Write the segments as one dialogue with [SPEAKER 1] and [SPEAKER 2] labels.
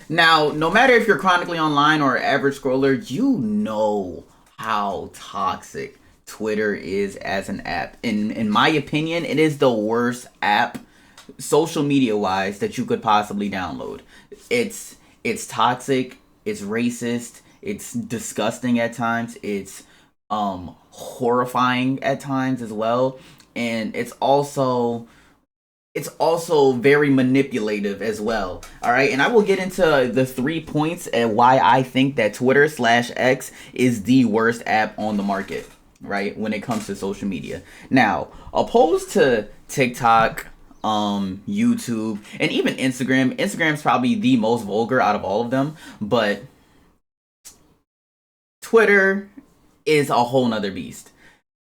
[SPEAKER 1] Now, no matter if you're chronically online or an average scroller, you know how toxic Twitter is as an app. In my opinion, it is the worst app social media wise that you could possibly download. It's toxic, it's racist, it's disgusting at times, it's horrifying at times as well, and it's also very manipulative as well. All right, and I will get into the 3 points and why I think that Twitter/X is the worst app on the market, right, when it comes to social media. Now, opposed to TikTok, YouTube, and even Instagram. Instagram's probably the most vulgar out of all of them, but Twitter is a whole nother beast.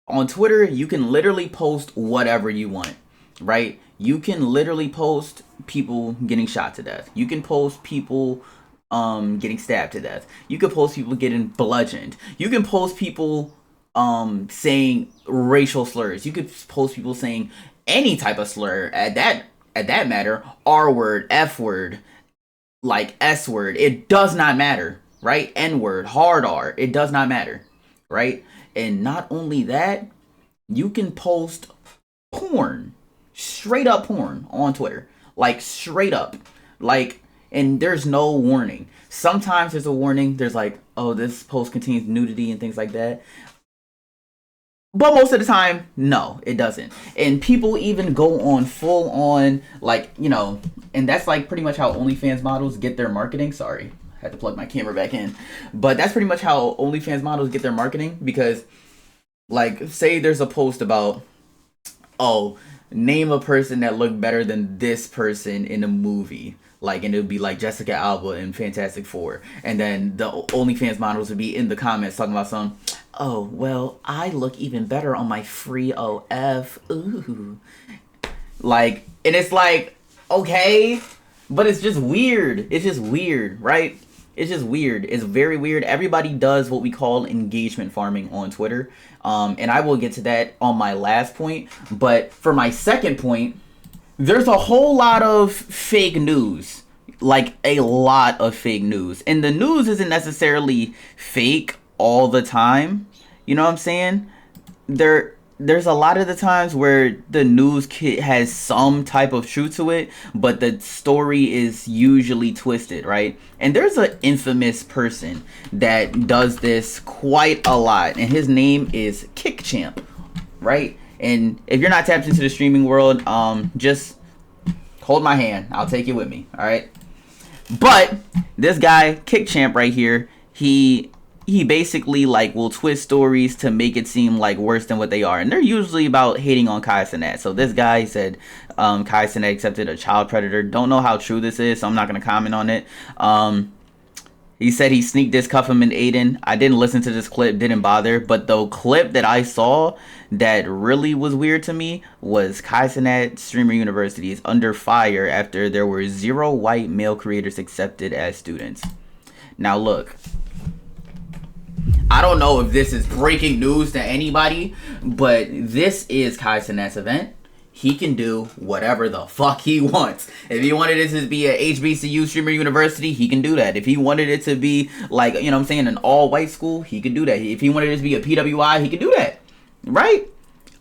[SPEAKER 1] On Twitter, you can literally post whatever you want, right? You can literally post people getting shot to death. You can post people getting stabbed to death. You can post people getting bludgeoned. You can post people saying racial slurs. You could post people saying any type of slur at that matter, R word, F word, like S word. It does not matter, right? N word, hard R. It does not matter, right? And not only that, you can post porn, straight up porn on Twitter, like straight up, like, and there's no warning. Sometimes there's a warning. There's like, oh, this post contains nudity and things like that. But most of the time, no, it doesn't. And people even go on full on, like, and that's like pretty much how OnlyFans models get their marketing. Sorry, I had to plug my camera back in. But that's pretty much how OnlyFans models get their marketing because, like, say there's a post about, oh, name a person that looked better than this person in a movie. Like, and it would be like Jessica Alba in Fantastic Four. And then the OnlyFans models would be in the comments talking about some, oh, well, I look even better on my free OF. Ooh. Like, and it's like, okay, but it's just weird. It's just weird, right? It's just weird. It's very weird. Everybody does what we call engagement farming on Twitter. And I will get to that on my last point. But for my second point, there's a whole lot of fake news. Like, a lot of fake news. And the news isn't necessarily fake all the time. You know what I'm saying? There's a lot of the times where the news has some type of truth to it, but the story is usually twisted, right? And there's an infamous person that does this quite a lot, and his name is KickChamp, right? And if you're not tapped into the streaming world, just hold my hand. I'll take you with me, all right? But this guy, KickChamp right here, he basically, like, will twist stories to make it seem like worse than what they are, and they're usually about hating on Kai Cenat. So this guy said Kai Cenat accepted a child predator. Don't know how true this is, so I'm not gonna comment on it. He said he sneaked this cuff him in Aiden. I didn't listen to this clip, didn't bother, but the clip that I saw that really was weird to me was Kai Cenat Streamer University is under fire after there were 0 white male creators accepted as students. Now look, I don't know if this is breaking news to anybody, but this is Kai Cenat's event. He can do whatever the fuck he wants. If he wanted it to be a HBCU Streamer University, he can do that. If he wanted it to be, like, you know what I'm saying, an all-white school, he could do that. If he wanted it to be a PWI, he could do that. Right?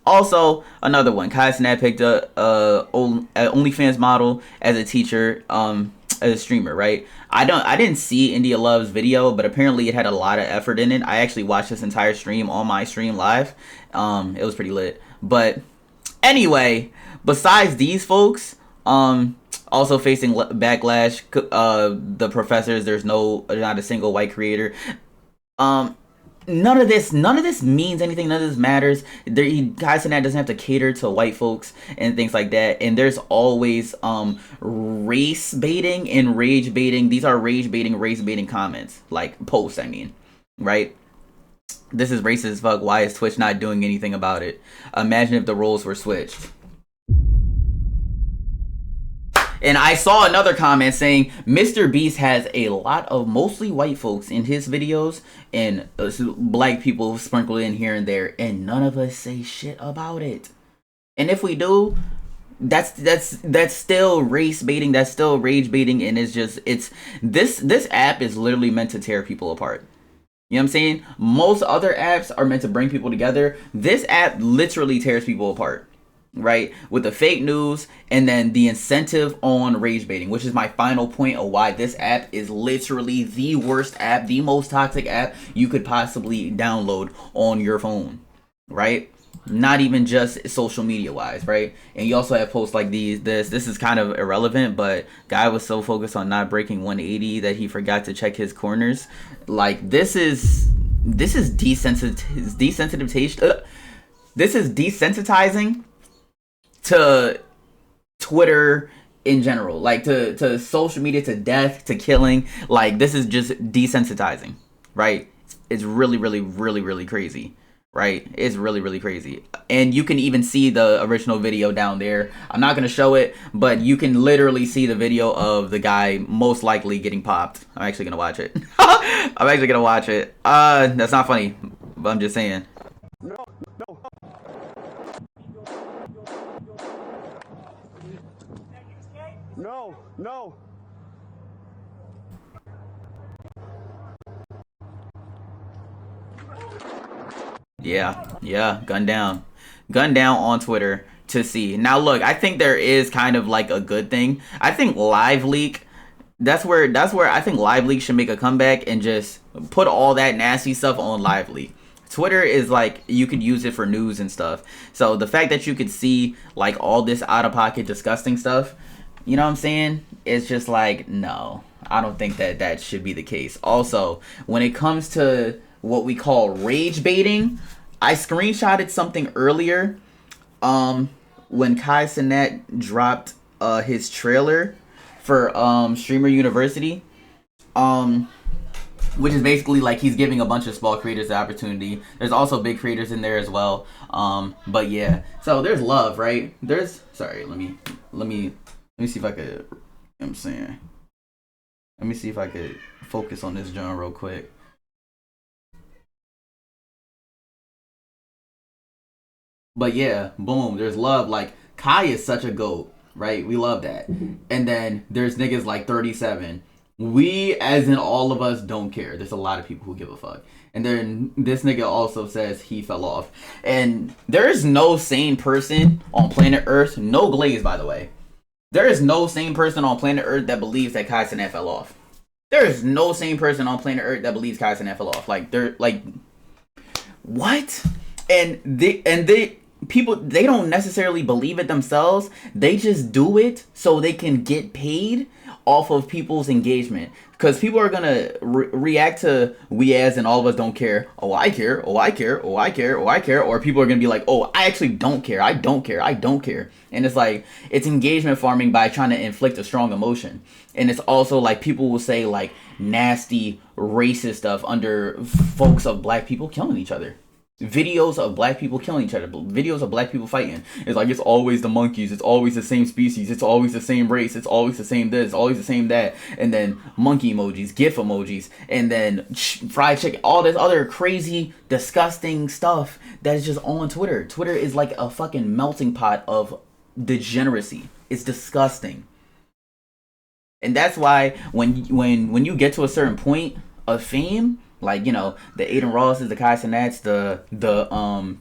[SPEAKER 1] Also, another one. Kai Cenat picked a OnlyFans model as a teacher, as a streamer, right? I didn't see India Love's video, but apparently it had a lot of effort in it. I actually watched this entire stream on my stream live. It was pretty lit. But anyway, besides these folks, also facing backlash, the professors, there's not a single white creator. None of this means anything. None of this matters. Kai Cenat doesn't have to cater to white folks and things like that. And there's always race baiting and rage baiting. These are rage baiting, race baiting comments, like posts. I mean, right? This is racist as fuck. Why is Twitch not doing anything about it? Imagine if the roles were switched. And I saw another comment saying Mr. Beast has a lot of mostly white folks in his videos and black people sprinkled in here and there, and none of us say shit about it. And if we do, that's still race baiting, that's still rage baiting, and it's this app is literally meant to tear people apart. You know what I'm saying? Most other apps are meant to bring people together. This app literally tears people apart, right? With the fake news and then the incentive on rage baiting, which is my final point of why this app is literally the worst app, the most toxic app you could possibly download on your phone, right? Not even just social media wise, right? And you also have posts like these. This is kind of irrelevant, but guy was so focused on not breaking 180 that he forgot to check his corners. Like this is desensitization. This is desensitizing to Twitter in general, like to social media, to death, to killing. Like this is just desensitizing, right? It's really, really, really, really crazy. Right? It's really, really crazy. And you can even see the original video down there. I'm not going to show it, but you can literally see the video of the guy most likely getting popped. I'm actually going to watch it. I'm actually going to watch it. That's not funny, but I'm just saying. No. Yeah, gun down on Twitter to see. Now look, I think there is kind of like a good thing. I think Live Leak, that's where I think Live Leak should make a comeback and just put all that nasty stuff on Live Leak. Twitter is like, you could use it for news and stuff. So the fact that you could see like all this out of pocket disgusting stuff, you know what I'm saying? It's just like, no, I don't think that should be the case. Also, when it comes to what we call rage baiting, I screenshotted something earlier when Kai Cenat dropped his trailer for Streamer University, which is basically like he's giving a bunch of small creators the opportunity. There's also big creators in there as well, but yeah, so there's love, right? There's, sorry, let me see if I could, you know what I'm saying, let me see if I could focus on this John real quick. But yeah, boom, there's love. Like, Kai is such a GOAT, right? We love that. And then there's niggas like 37. We, as in all of us, don't care. There's a lot of people who give a fuck. And then this nigga also says he fell off. And there is no sane person on planet Earth, no glaze, by the way. There is no sane person on planet Earth that believes that Kai Cenat fell off. There is no sane person on planet Earth that believes Kai Cenat fell off. Like, they're like, what? And they people, they don't necessarily believe it themselves. They just do it so they can get paid off of people's engagement, because people are gonna react to we as and all of us don't care. Oh, I care. Oh, I care. Oh, I care. Oh, I care. Or people are gonna be like, oh, I actually don't care. I don't care. I don't care. And it's like, it's engagement farming by trying to inflict a strong emotion. And it's also like, people will say like nasty racist stuff under folks of black people killing each other. Videos of black people killing each other, videos of black people fighting. It's like, it's always the monkeys, it's always the same species, it's always the same race, it's always the same this, it's always the same that, and then monkey emojis, gif emojis, and then fried chicken, all this other crazy, disgusting stuff that is just on Twitter. Twitter is like a fucking melting pot of degeneracy. It's disgusting. And that's why when you get to a certain point of fame, like, you know, the Aiden Rosses, the Kai Cenats, the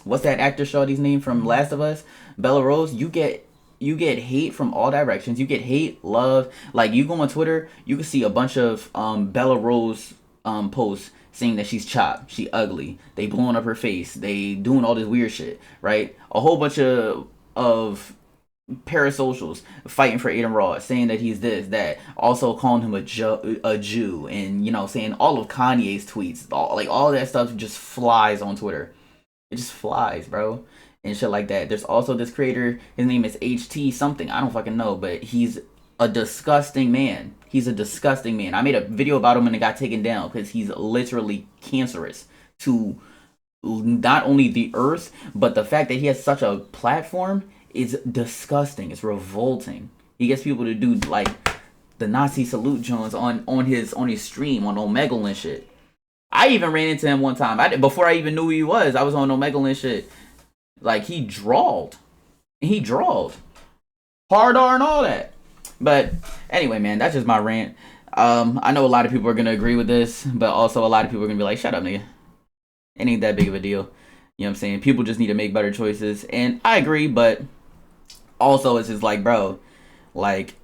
[SPEAKER 1] what's that actor shorty's name from Last of Us, Bella Rose, you get hate from all directions. You get hate, love. Like, you go on Twitter, you can see a bunch of Bella Rose posts saying that she's chopped, she ugly, they blowing up her face, they doing all this weird shit, right? A whole bunch of parasocials fighting for Aiden Ross, saying that he's this, that, also calling him a Jew, and, you know, saying all of Kanye's tweets, all that stuff just flies on Twitter. It just flies, bro, and shit like that. There's also this creator, his name is HT something, I don't fucking know, but he's a disgusting man. He's a disgusting man. I made a video about him and it got taken down because he's literally cancerous to not only the earth, but the fact that he has such a platform is disgusting. It's revolting. He gets people to do like the Nazi salute Jones on his stream on Omegle and shit. I even ran into him one time. Before I even knew who he was, I was on Omegle and shit. Like, he drawled. hard R and all that. But anyway, man, that's just my rant. I know a lot of people are gonna agree with this, but also a lot of people are gonna be like, "Shut up, nigga. It ain't that big of a deal." You know what I'm saying? People just need to make better choices, and I agree. But also, it's just like, bro, like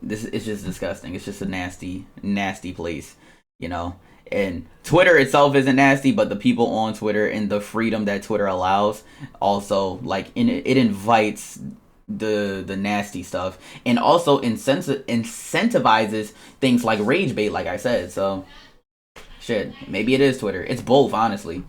[SPEAKER 1] this is just disgusting. It's just a nasty, nasty place, you know. And Twitter itself isn't nasty, but the people on Twitter and the freedom that Twitter allows also, like, it invites the nasty stuff, and also incentivizes things like rage bait, like I said. So shit, maybe it is Twitter. It's both, honestly.